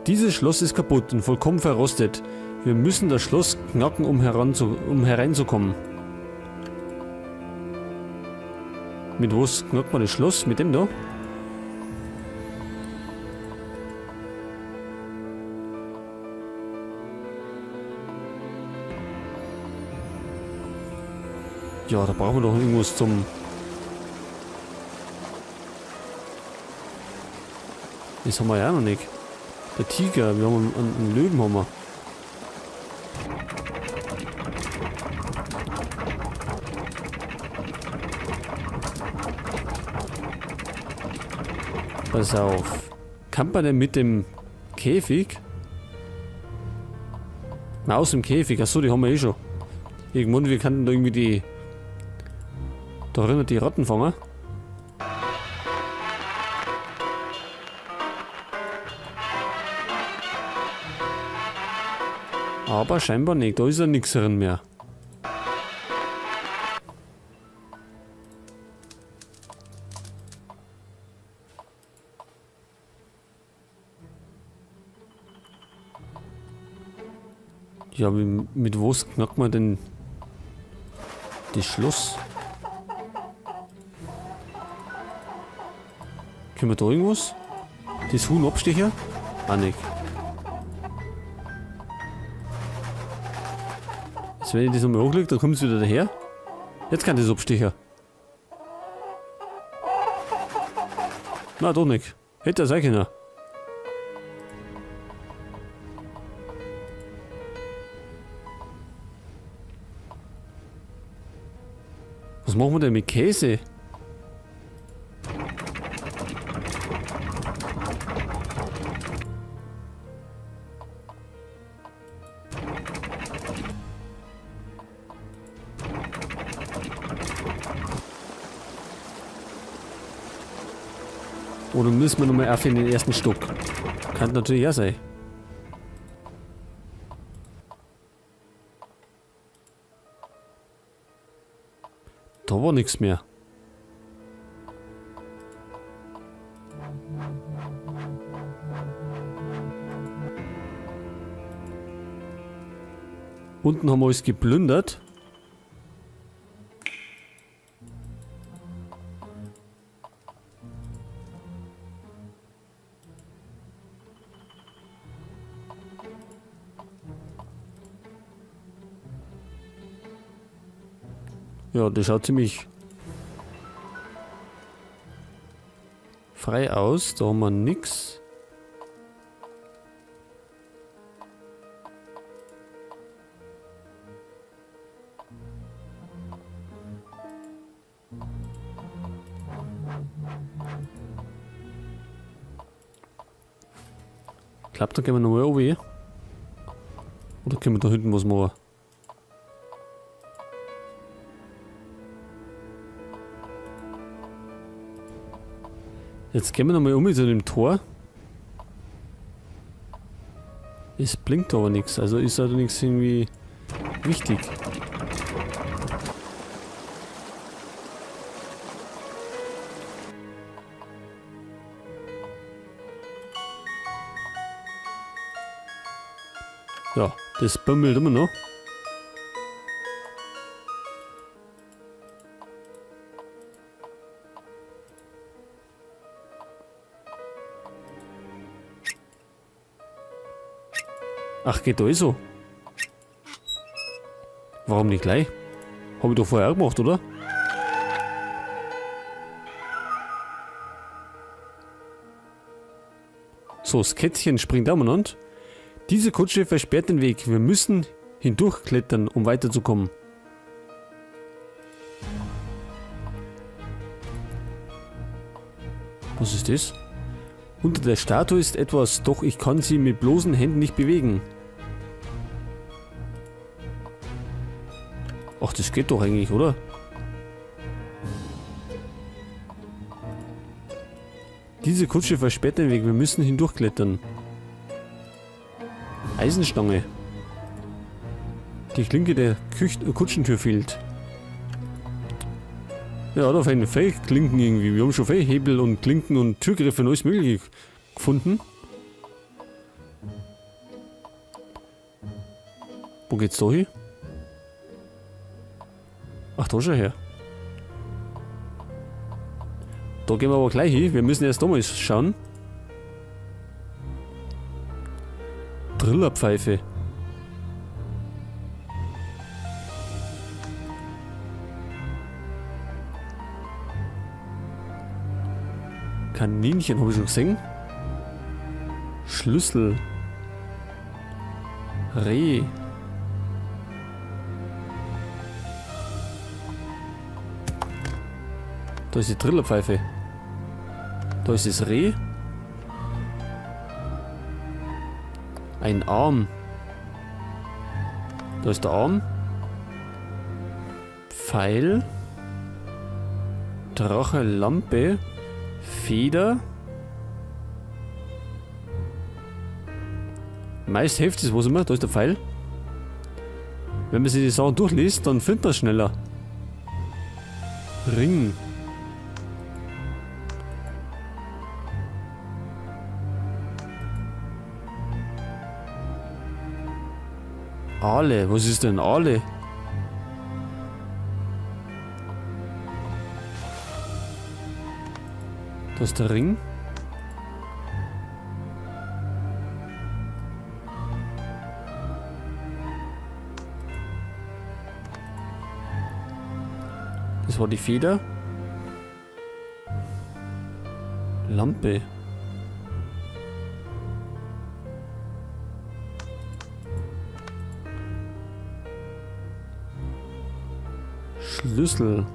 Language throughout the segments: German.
Dieses Schloss ist kaputt und vollkommen verrostet. Wir müssen das Schloss knacken, um hereinzukommen. Mit was knackt man das Schloss? Mit dem da? Ja, da brauchen wir doch irgendwas zum... Das haben wir ja noch nicht. Der Tiger, wir haben einen Löwen, haben wir. Pass auf. Kann man denn mit dem Käfig? Maus im Käfig, achso, die haben wir eh schon. Irgendwann, wir könnten da irgendwie die... Da drinnen die Ratten fangen. Aber scheinbar nicht, da ist ja nichts drin mehr. Ja, mit was knackt man denn das Schloss? Können wir da irgendwas? Das Huhn abstechen? Auch nicht. Jetzt, wenn ich das nochmal hochlege, dann kommt es wieder daher. Jetzt kann das abstechen. Na, doch nicht. Hätte er sein können. Was machen wir denn mit Käse? Oder müssen wir nochmal auf in den ersten Stock? Kann natürlich ja sein. Da war nichts mehr. Unten haben wir alles geplündert. Ja, das schaut ziemlich frei aus. Da haben wir nix. Ich glaube, da gehen wir nochmal oben. Oder können wir da hinten was machen? Jetzt gehen wir nochmal um zu dem Tor. Es blinkt aber nichts, also ist also nichts irgendwie wichtig. Ja, das bummelt immer noch. Ach, geht da eh so? Warum nicht gleich? Hab ich doch vorher auch gemacht, oder? So, das Kätzchen springt umeinander. Diese Kutsche versperrt den Weg. Wir müssen hindurchklettern, um weiterzukommen. Was ist das? Unter der Statue ist etwas, doch ich kann sie mit bloßen Händen nicht bewegen. Ach, das geht doch eigentlich, oder? Diese Kutsche versperrt den Weg, wir müssen hindurchklettern. Eisenstange. Die Klinke der Kutschentür fehlt. Ja, da fehlen Klinken irgendwie. Wir haben schon Hebel und Klinken und Türgriffe und alles mögliche gefunden. Wo geht's da hin? Ach, da schon her. Da gehen wir aber gleich hin. Wir müssen erst da mal schauen. Drillerpfeife. Kaninchen habe ich schon gesehen. Schlüssel. Reh. Da ist die Trillerpfeife. Da ist das Reh. Ein Arm. Da ist der Arm. Pfeil. Drache, Lampe. Feder. Meist hilft es, was immer. Da ist der Pfeil. Wenn man sich die Sachen durchliest, dann findet man es schneller. Ring. Aale. Was ist denn Aale? Das ist der Ring. Das war die Feder. Lampe. Schlüssel.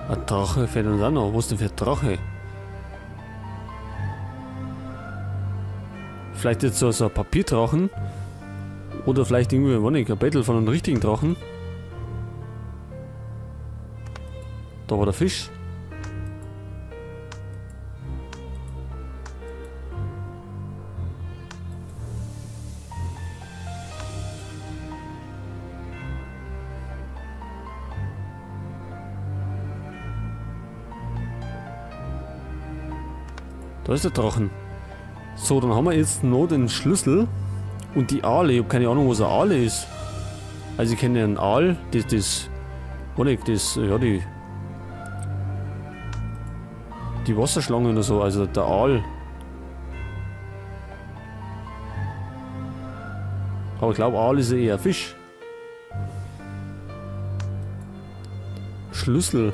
Ein Drache fällt uns auch noch. Was ist denn für ein Drache? Vielleicht jetzt so ein Papierdrachen. Oder vielleicht irgendwie, wann nicht, ein Battle von einem richtigen Drachen. Da war der Fisch. Da ist der Drachen. So, dann haben wir jetzt noch den Schlüssel und die Aale. Ich habe keine Ahnung, was ein Aale ist. Also ich kenne einen Aal, die Wasserschlangen oder so, also der Aal. Aber ich glaube, Aal ist ja eher ein Fisch. Schlüssel.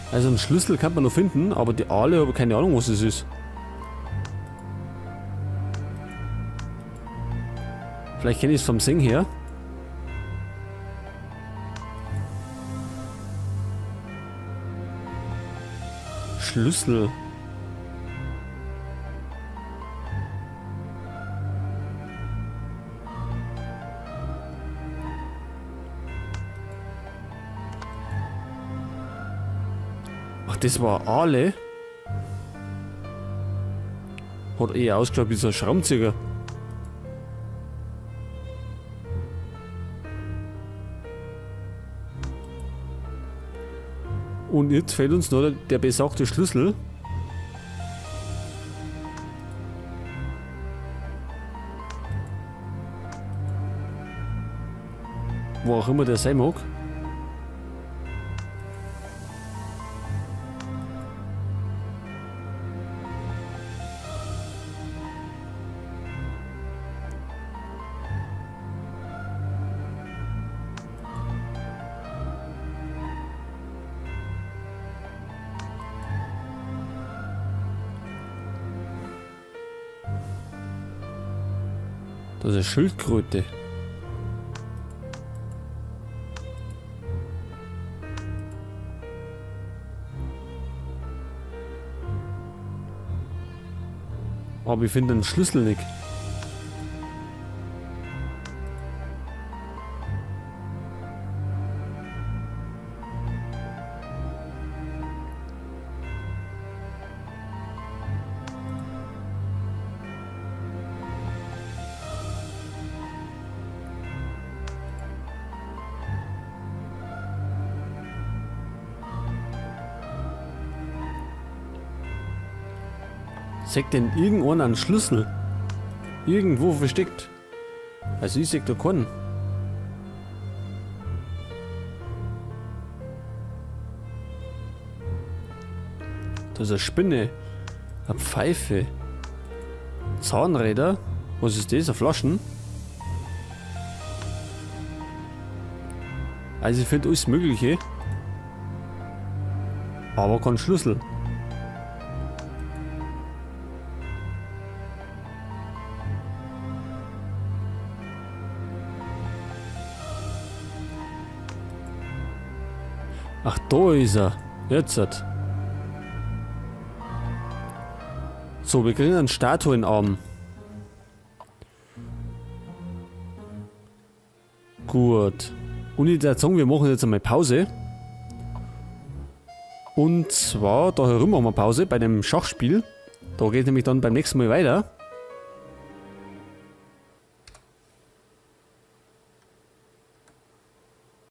Also einen Schlüssel kann man noch finden, aber die Aale habe keine Ahnung, was es ist. Vielleicht kenne ich es vom Singen her. Schlüssel. Ach, das war Aale. Hat eher ausgeschaut wie so ein Schraubenzieher. Und jetzt fehlt uns noch der besagte Schlüssel. Wo auch immer der sein mag. Das ist eine Schildkröte. Aber ich finde den Schlüssel nicht. Sagt denn irgendwann einen Schlüssel? Irgendwo versteckt. Also ich sag da keinen. Da ist eine Spinne. Eine Pfeife. Zahnräder. Was ist das? Eine Flaschen? Also ich finde alles Mögliche. Aber kein Schlüssel. Ach, da ist er. Jetzt. So, wir kriegen einen Statuenarm. Gut. Und ich würde sagen, wir machen jetzt einmal Pause. Und zwar, da herum machen wir Pause bei dem Schachspiel. Da geht es nämlich dann beim nächsten Mal weiter.